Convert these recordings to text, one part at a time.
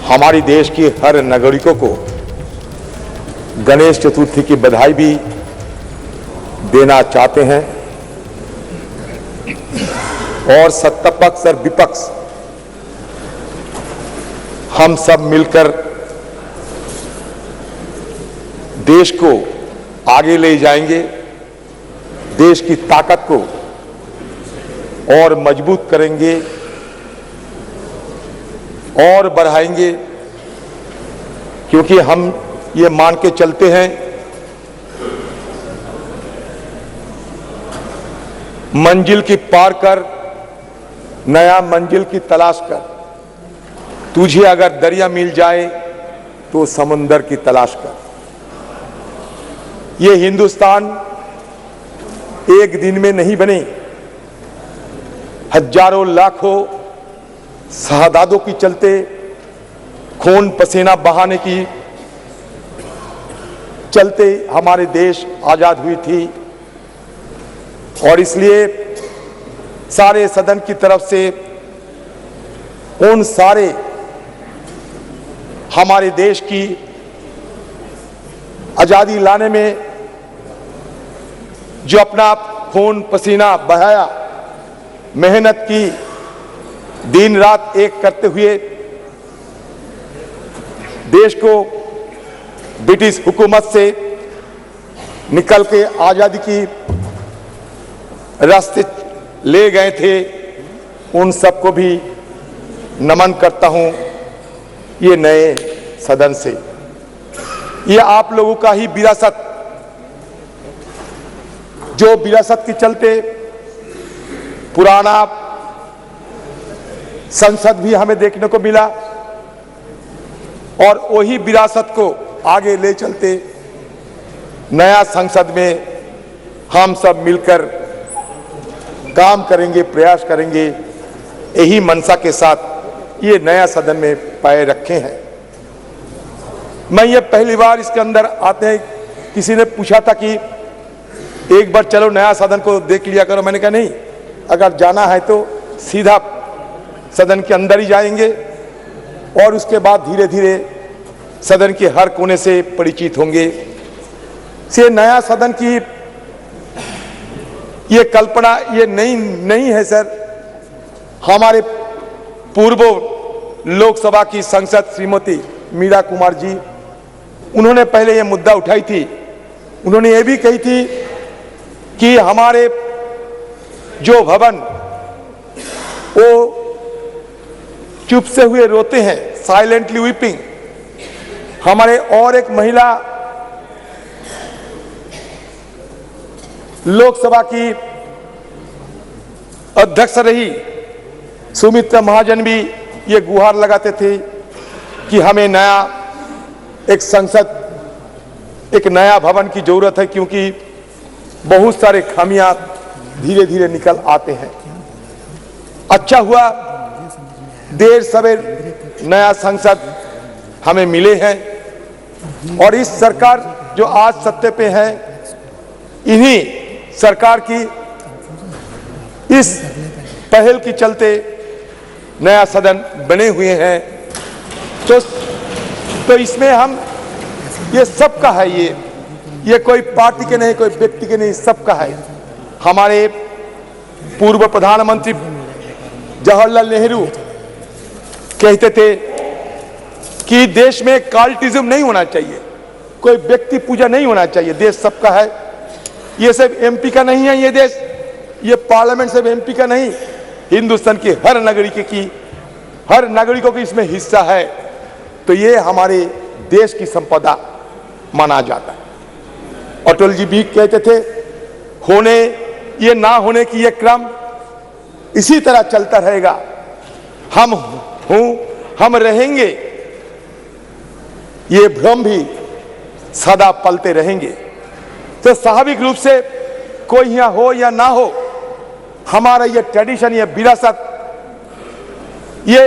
हमारी देश की हर नागरिकों को गणेश चतुर्थी की बधाई भी देना चाहते हैं और सत्ता पक्ष और विपक्ष हम सब मिलकर देश को आगे ले जाएंगे, देश की ताकत को और मजबूत करेंगे और बढ़ाएंगे, क्योंकि हम ये मान के चलते हैं मंजिल की पार कर नया मंजिल की तलाश कर, तुझे अगर दरिया मिल जाए तो समुंदर की तलाश कर। ये हिंदुस्तान एक दिन में नहीं बने, हजारों लाखों शहादातों की चलते खून पसीना बहाने की चलते हमारे देश आजाद हुई थी। और इसलिए सारे सदन की तरफ से उन सारे हमारे देश की आजादी लाने में जो अपना खून पसीना बहाया, मेहनत की, दिन रात एक करते हुए देश को ब्रिटिश हुकूमत से निकल के आजादी की रास्ते ले गए थे, उन सबको भी नमन करता हूं। ये नए सदन से ये आप लोगों का ही विरासत, जो विरासत के चलते पुराना संसद भी हमें देखने को मिला और वही विरासत को आगे ले चलते नया संसद में हम सब मिलकर काम करेंगे, प्रयास करेंगे। यही मंशा के साथ ये नया सदन में पैर रखे हैं। मैं ये पहली बार इसके अंदर आते हैं, किसी ने पूछा था कि एक बार चलो नया सदन को देख लिया करो। मैंने कहा नहीं, अगर जाना है तो सीधा सदन के अंदर ही जाएंगे और उसके बाद धीरे धीरे सदन के हर कोने से परिचित होंगे। से नया सदन की ये कल्पना ये नहीं है सर। हमारे पूर्व लोकसभा की सांसद श्रीमती मीरा कुमार जी, उन्होंने पहले ये मुद्दा उठाई थी। उन्होंने ये भी कही थी कि हमारे जो भवन वो चुप से हुए रोते हैं, साइलेंटली वीपिंग। हमारे और एक महिला लोकसभा की अध्यक्ष रही, सुमित्रा महाजन, भी ये गुहार लगाते थे कि हमें नया एक संसद, एक नया भवन की जरूरत है, क्योंकि बहुत सारे खामियां धीरे धीरे निकल आते हैं। अच्छा हुआ देर सवेर नया संसद हमें मिले हैं और इस सरकार जो आज सत्ते पे है, इन्हीं सरकार की इस पहल की चलते नया सदन बने हुए हैं। तो इसमें हम ये सबका है, ये कोई पार्टी के नहीं, कोई व्यक्ति के नहीं, सबका है। हमारे पूर्व प्रधानमंत्री जवाहरलाल नेहरू कहते थे कि देश में काल्टिज्म नहीं होना चाहिए, कोई व्यक्ति पूजा नहीं होना चाहिए, देश सबका है। ये सिर्फ एमपी का नहीं है, ये देश, ये पार्लियामेंट सिर्फ एमपी का नहीं, हिंदुस्तान की हर नागरिकों की इसमें हिस्सा है। तो ये हमारे देश की संपदा माना जाता है। अटल जी भी कहते थे, होने ये ना होने की ये क्रम इसी तरह चलता रहेगा, हम रहेंगे, ये भ्रम भी सदा पलते रहेंगे। तो स्वाभाविक रूप से कोई यहां हो या ना हो, हमारा ये ट्रेडिशन, ये विरासत, ये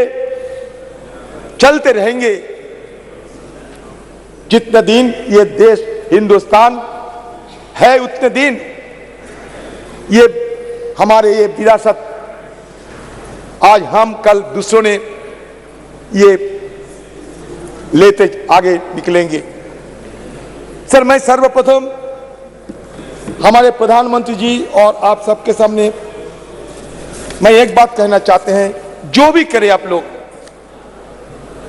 चलते रहेंगे। जितने दिन ये देश हिंदुस्तान है, उतने दिन ये हमारे ये विरासत आज हम कल दूसरों ने ये लेते आगे निकलेंगे। सर, मैं सर्वप्रथम हमारे प्रधानमंत्री जी और आप सबके सामने मैं एक बात कहना चाहते हैं, जो भी करें आप लोग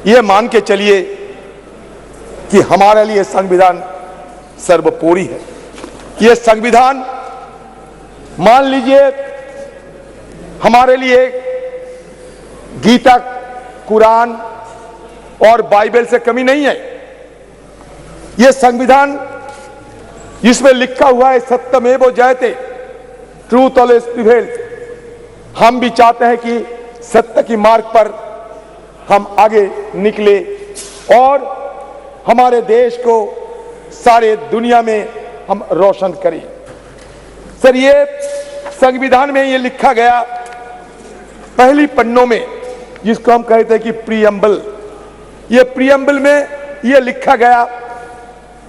ये मान के चलिए कि हमारे लिए संविधान सर्वोपरि है। ये संविधान मान लीजिए हमारे लिए गीता, कुरान और बाइबल से कमी नहीं है। ये संविधान इसमें लिखा हुआ है सत्यमेव जयते, ट्रूथ ऑलवेज प्रिवेल्स। हम भी चाहते हैं कि सत्य की मार्ग पर हम आगे निकले और हमारे देश को सारे दुनिया में हम रोशन करें। सर, ये संविधान में ये लिखा गया पहली पन्नों में, जिसको हम कहते हैं कि प्रीएम्बल। ये प्रीएम्बल में ये लिखा गया,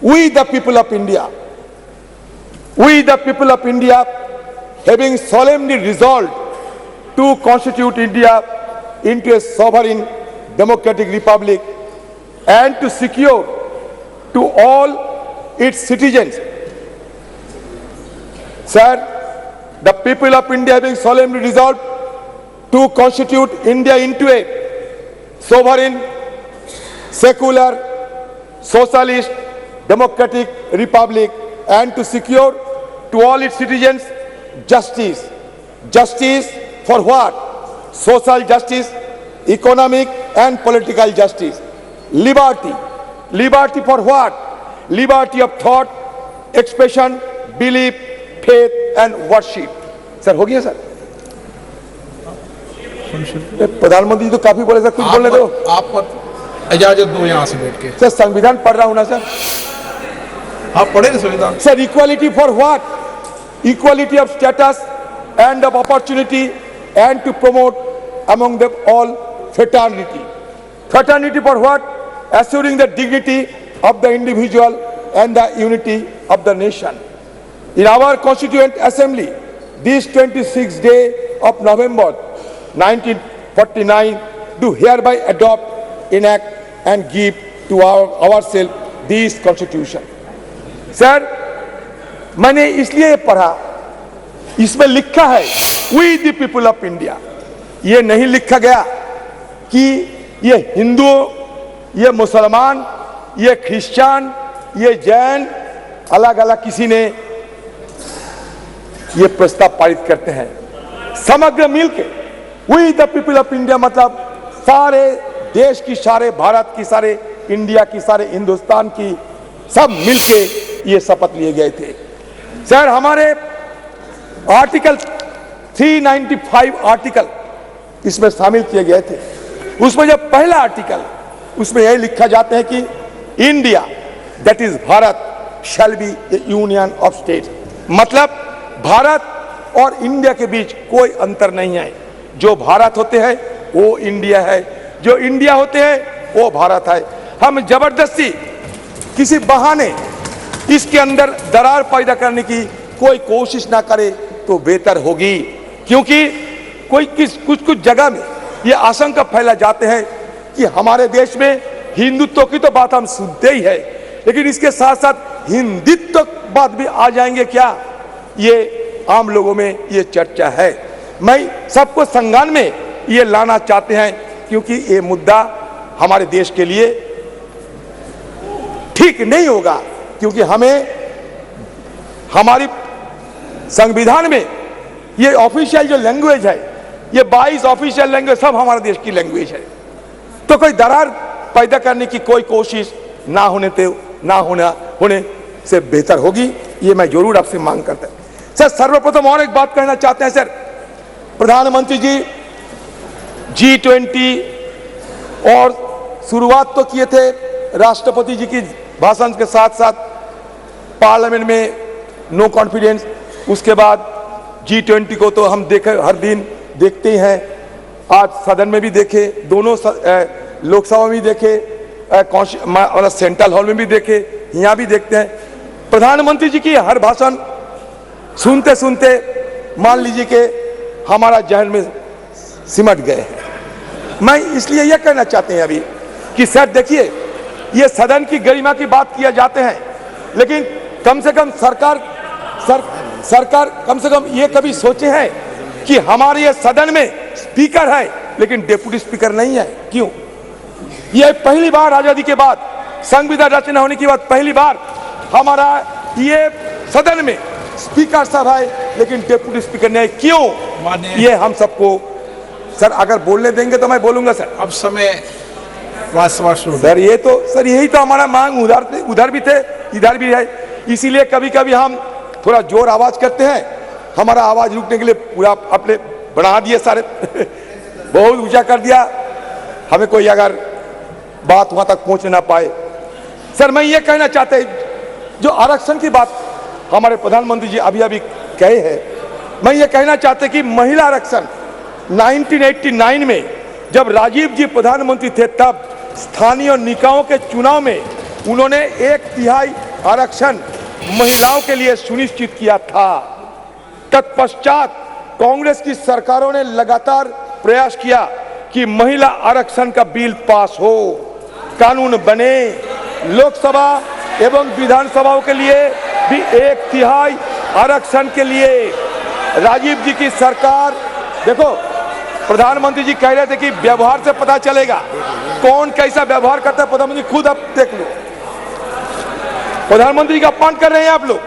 we the people of India, we the people of India having solemnly resolved to constitute India into a sovereign democratic republic and to secure to all its citizens. Sir, the people of India having solemnly resolved to constitute India into a sovereign, secular, socialist, democratic republic and to secure to all its citizens justice. Justice for what? Social justice, economic and political justice. Liberty. Liberty for what? Liberty of thought, expression, belief, faith and worship. Sir, हो गया sir? प्रधानमंत्री तो काफी बोले sir, कुछ बोलने दो। आप इजाजत दो यहाँ से बैठ के। सर, संविधान पढ़ रहा हूं ना सर। आप पढ़े संविधान? Sir, equality for what? Equality of status and of opportunity and to promote among them all fraternity. Fraternity for what? Assuring the dignity of the individual and the unity of the nation. In our Constituent Assembly, this 26th day of November 1949, do hereby adopt, enact and give to ourselves this Constitution. Sir, मैंने इसलिए पढ़ा, इसमें लिखा है we the people of India. ये नहीं लिखा गया कि ये हिंदू, ये मुसलमान, ये क्रिश्चियन, ये जैन, अलग अलग किसी ने ये प्रस्ताव पारित करते हैं। समग्र मिलके we the people of India मतलब सारे देश की, सारे भारत की, सारे इंडिया की, सारे हिंदुस्तान की, सब मिलके ये शपथ लिए गए थे। सर, हमारे आर्टिकल 395 आर्टिकल इसमें शामिल किए गए थे। उसमें जब पहला आर्टिकल, उसमें यही लिखा जाता है कि India that is Bharat shall be A union of state. मतलब भारत और इंडिया के बीच कोई अंतर नहीं है। जो भारत होते हैं वो इंडिया है, जो इंडिया होते हैं वो भारत है। हम जबरदस्ती किसी बहाने इसके अंदर दरार पैदा करने की कोई कोशिश ना करे तो बेहतर होगी, क्योंकि कुछ जगह में ये आशंका फैला जाते हैं कि हमारे देश में हिंदुत्व की तो बात हम सुनते ही है, लेकिन इसके साथ साथ हिंदुत्व बात भी आ जाएंगे क्या, ये आम लोगों में ये चर्चा है। मैं सबको संज्ञान में ये लाना चाहते हैं, क्योंकि ये मुद्दा हमारे देश के लिए ठीक नहीं होगा, क्योंकि हमें हमारी संविधान में ये ऑफिशियल जो लैंग्वेज है, ये 22 ऑफिशियल लैंग्वेज सब हमारे देश की लैंग्वेज है। तो कोई दरार पैदा करने की कोई कोशिश ना होने से बेहतर होगी, ये मैं जरूर आपसे मांग करता हूं। सर, सर्वप्रथम और एक बात कहना चाहते हैं। सर, प्रधानमंत्री जी G20 और शुरुआत तो किए थे राष्ट्रपति जी की भाषण के साथ साथ पार्लियामेंट में नो कॉन्फिडेंस, उसके बाद G20 को तो हम देखे, हर दिन देखते ही हैं। आज सदन में भी देखे, दोनों लोकसभा में भी देखे, सेंट्रल हॉल में भी देखे, यहाँ भी देखते हैं। प्रधानमंत्री जी की हर भाषण सुनते सुनते मान लीजिए कि हमारा जहन में सिमट गए हैं। मैं इसलिए यह कहना चाहते हैं अभी कि सर देखिए, ये सदन की गरिमा की बात किया जाते हैं, लेकिन कम से कम सरकार कम से कम ये कभी सोचे हैं कि हमारे ये सदन में स्पीकर है लेकिन डेप्यूटी स्पीकर नहीं है? क्यों? ये पहली बार आजादी के बाद, संविधान रचना होने के बाद पहली बार हमारा ये सदन में स्पीकर साहब है लेकिन डेप्यूटी स्पीकर नहीं है। क्यों? ये हम सबको सर अगर बोलने देंगे तो मैं बोलूंगा सर। अब समय सर ये तो सर यही तो हमारा मांग उधर भी थे इधर भी है, इसीलिए कभी कभी हम थोड़ा जोर आवाज करते हैं, हमारा आवाज रुकने के लिए पूरा अपने बढ़ा दिए सारे बहुत ऊंचा कर दिया, हमें कोई अगर बात वहां तक पहुंच ना पाए। सर मैं ये कहना चाहते जो आरक्षण की बात हमारे प्रधानमंत्री जी अभी अभी कहे हैं, मैं ये कहना चाहते कि महिला आरक्षण 1989 में जब राजीव जी प्रधानमंत्री थे तब स्थानीय निकायों के चुनाव में उन्होंने 1/3 आरक्षण महिलाओं के लिए सुनिश्चित किया था। तत्पश्चात कांग्रेस की सरकारों ने लगातार प्रयास किया कि महिला आरक्षण का बिल पास हो, कानून बने, लोकसभा एवं विधानसभाओं के लिए भी 1/3 आरक्षण के लिए राजीव जी की सरकार, देखो प्रधानमंत्री जी कह रहे थे कि व्यवहार से पता चलेगा कौन कैसा व्यवहार करता है। प्रधानमंत्री खुद आप देख लो, प्रधानमंत्री का अपमान कर रहे हैं आप लोग।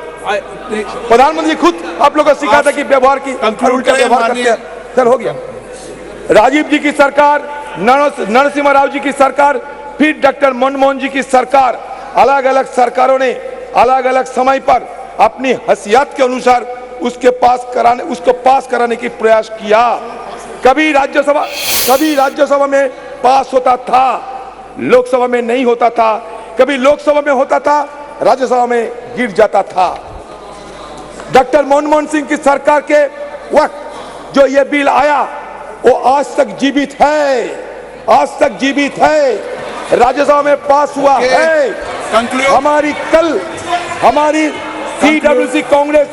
प्रधानमंत्री खुद आप लोगों को सिखाता कि व्यवहार की उल्टा व्यवहार करते हैं। सर हो गया, राजीव जी की सरकार, नरसिम्हा राव जी की सरकार, फिर डॉक्टर मनमोहन जी की सरकार, अलग अलग सरकारों ने अलग अलग समय पर अपनी हैसियत के अनुसार उसको पास कराने की प्रयास किया। कभी राज्यसभा में पास होता था, लोकसभा में नहीं होता था, कभी लोकसभा में होता था, राज्यसभा में गिर जाता था। डॉक्टर मनमोहन सिंह की सरकार के वक्त जो ये बिल आया वो आज तक जीवित है, राज्यसभा में पास हुआ है। हमारी CWC कांग्रेस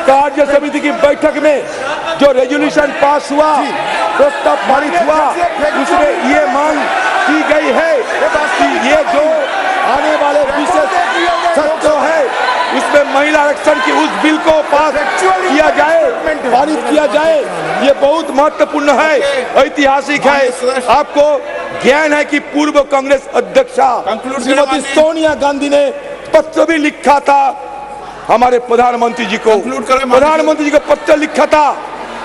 कार्य समिति की बैठक में जो रेजोल्यूशन पास हुआ, प्रस्ताव पारित हुआ, उसमें ये मांग की गई है कि ये जो आने वाले विशेष सत्र है उसमें महिला आरक्षण की उस बिल को पास किया जाए, पारित किया जाए। ये बहुत महत्वपूर्ण है, ऐतिहासिक है। आपको ज्ञान है कि पूर्व कांग्रेस अध्यक्षा श्रीमती सोनिया गांधी ने पत्र भी लिखा था हमारे प्रधानमंत्री जी को, पत्र लिखा था।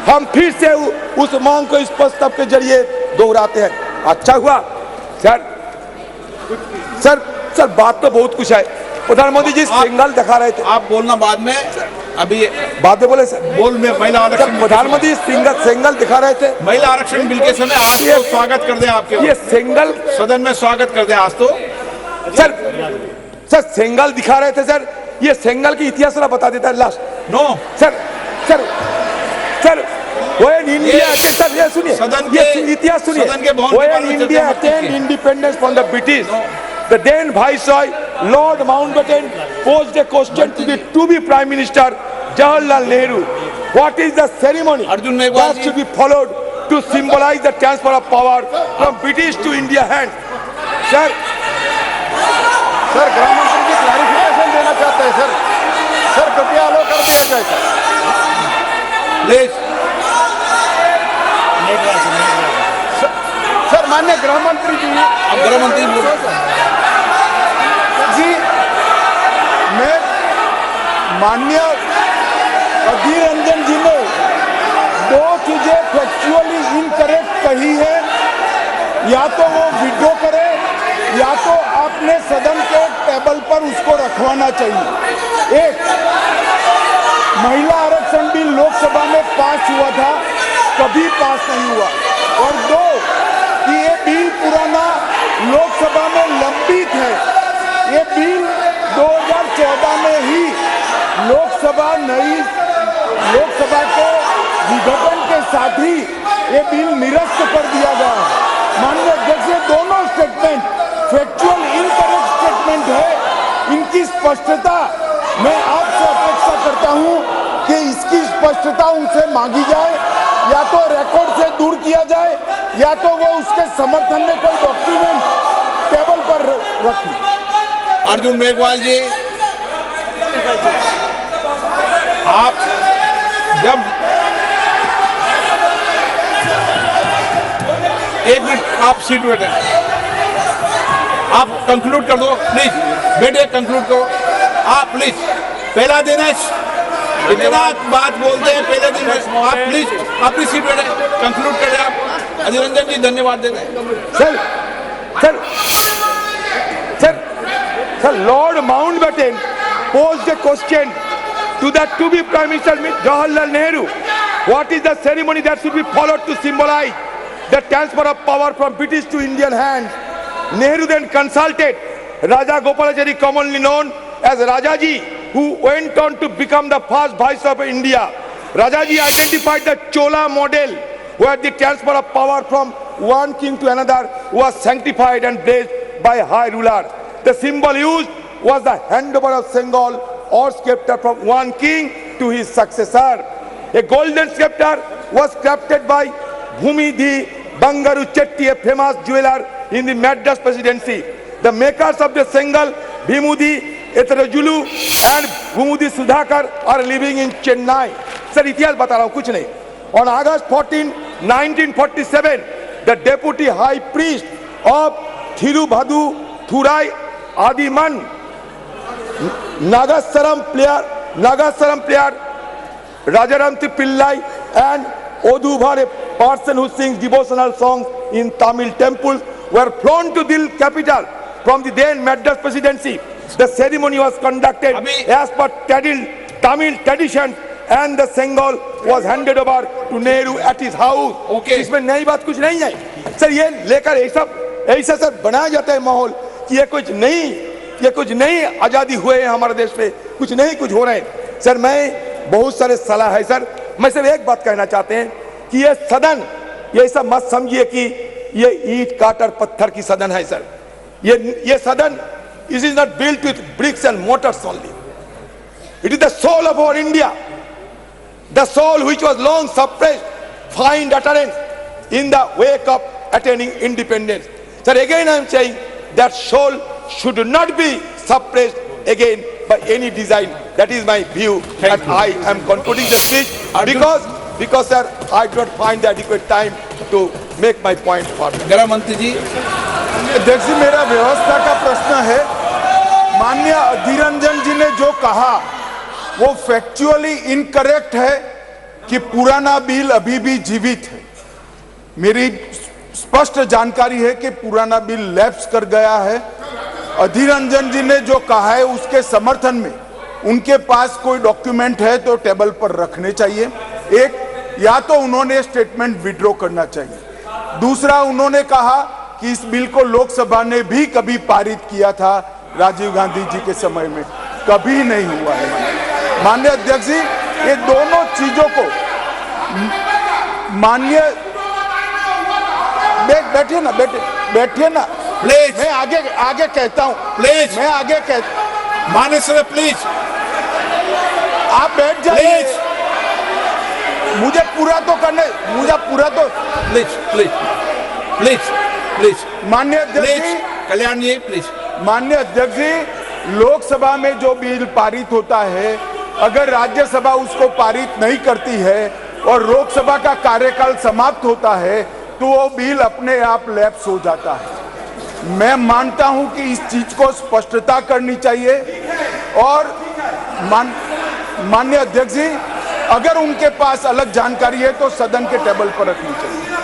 हम फिर से उस मांग को इस प्रस्ताव के जरिए दोहराते हैं। अच्छा हुआ सर बात तो बहुत कुछ है। प्रधानमंत्री जी सिंगल दिखा रहे थे, आप बोलना बाद में, अभी बाद में बोले सर। बोल में महिला आरक्षण, प्रधानमंत्री सिंगल दिखा रहे थे महिला आरक्षण बिल के समय। आज तो स्वागत कर दे आपके, ये सिंगल सदन में स्वागत कर दे आज तो। सर सिंगल दिखा रहे थे सर, ये सिंगल की इतिहास थोड़ा बता देता है last. No sir when India sir ये सुनिए, ये इतिहास सुनिए। when India attained independence from the British, the then Viceroy Lord Mountbatten posed a question to be Prime Minister Jawaharlal Nehru. What is the ceremony that should be followed to symbolize the transfer of power from British to India hand? Sir गृह मंत्री जी clarification देना चाहते हैं sir कृपया अलो कर दिया जाए please. Sir माननीय गृह मंत्री जी, मैं माननीय अधीर रंजन जी ने 2 चीजें फैक्चुअली इनकरेक्ट कही है, या तो वो विड्रॉ करे या तो आपने सदन के टेबल पर उसको रखवाना चाहिए। एक, महिला आरक्षण बिल लोकसभा में पास हुआ था, कभी पास नहीं हुआ। और 2, कि ये बिल पुराना लोकसभा में लंबित है। ये बिल 2014 में ही लोकसभा के विघटन के साथ ही ये बिल निरस्त कर दिया गया है। माननीय अध्यक्ष, ये दोनों स्टेटमेंट फैक्चुअल इनकरेक्ट स्टेटमेंट है। इनकी स्पष्टता मैं आपसे अपेक्षा करता हूं कि इसकी स्पष्टता उनसे मांगी जाए, या तो रिकॉर्ड से दूर किया जाए या तो वो उसके समर्थन में कोई डॉक्यूमेंट टेबल पर रखें। अर्जुन मेघवाल जी, आप जब एक मिनट आप सीट बैठे, आप कंक्लूड कर दो प्लीज, बैठे कंक्लूड करो आप प्लीज। पहला दिन है, इतना बात बोलते हैं पहले दिन में, आप प्लीज अपनी सीट बैठे कंक्लूड करें आप। अधीर रंजन जी धन्यवाद देते हैं। Sir, Lord Mountbatten posed a question to the to-be Prime Minister Jawaharlal Nehru. What is the ceremony that should be followed to symbolize the transfer of power from British to Indian hands? Nehru then consulted Raja Gopalachari, commonly known as Rajaji, who went on to become the first Viceroy of India. Rajaji identified the Chola model, where the transfer of power from one king to another was sanctified and blessed by a high ruler. The symbol used was the handover of Sengal or scepter from one king to his successor. A golden scepter was crafted by Bhumidhi Bangaru Chetty, a famous jeweler in the Madras presidency. The makers of the Sengal, Bhimudi Etarajulu and Bhumudi Sudhakar, are living in Chennai. Sir, इतिहास बता रहा हूँ, कुछ नहीं. On August 14, 1947, the deputy high priest of Thirubhadu Thurai Adiman, Nagasaram player Rajaramthi Pillai and Odhuvar, a person who sings devotional songs in Tamil temples, were flown to Delhi capital from the then Madras presidency. The ceremony was conducted as per Tamil tradition, and the Sengal was handed over to Nehru at his house. Okay. इसमें नई बात कुछ नहीं है sir, ये लेकर ऐसा sir बनाया जाता है माहौल कि ये कुछ नहीं आजादी हुए हैं हमारे देश में, कुछ हो रहे हैं सर। मैं बहुत सारे सलाह है सर, मैं सिर्फ एक बात कहना चाहते हैं कि ये सदन, ये ऐसा मत समझिए कि ये ईंट काटर पत्थर की सदन है सर। ये सदन, it is not built with bricks and mortars only. It is the soul of our India, the soul which was long suppressed, find utterance in the wake of attaining independence. Sir, again I am saying that soul should not be suppressed again by any design. That is my view, and I am concluding the speech because sir, I do not find the adequate time to make my point further. गृह मंत्री जी, अध्यक्ष जी, मेरा व्यवस्था का प्रश्न है। माननीय अधीर रंजन जी ने जो कहा वो फैक्चुअली इनकरेक्ट है कि पुराना बिल अभी भी जीवित है। मेरी स्पष्ट जानकारी है कि पुराना बिल लैप्स कर गया है। अधीर रंजन जी ने जो कहा है उसके समर्थन में उनके पास कोई डॉक्यूमेंट है तो टेबल पर रखने चाहिए। एक, या तो उन्होंने स्टेटमेंट विड्रॉ करना चाहिए। दूसरा, उन्होंने कहा कि इस बिल को लोकसभा ने भी कभी पारित किया था राजीव गांधी जी के समय में, कभी नहीं हुआ है। माननीय अध्यक्ष जी, ये दोनों चीजों को माननीय बैठिए ना प्लीज, मैं आगे कहता हूँ प्लीज, मैं आगे माननीय सर प्लीज, आप बैठ जाइए। मुझे पूरा तो प्लीज माननीय अध्यक्ष जी, कल्याण जी प्लीज। माननीय अध्यक्ष जी, लोकसभा में जो बिल पारित होता है, अगर राज्यसभा उसको पारित नहीं करती है और लोकसभा का कार्यकाल समाप्त होता है तो वो बिल अपने आप लैप्स हो जाता है। मैं मानता हूं कि इस चीज को स्पष्टता करनी चाहिए और माननीय अध्यक्ष जी, अगर उनके पास अलग जानकारी है तो सदन के टेबल पर रखनी चाहिए।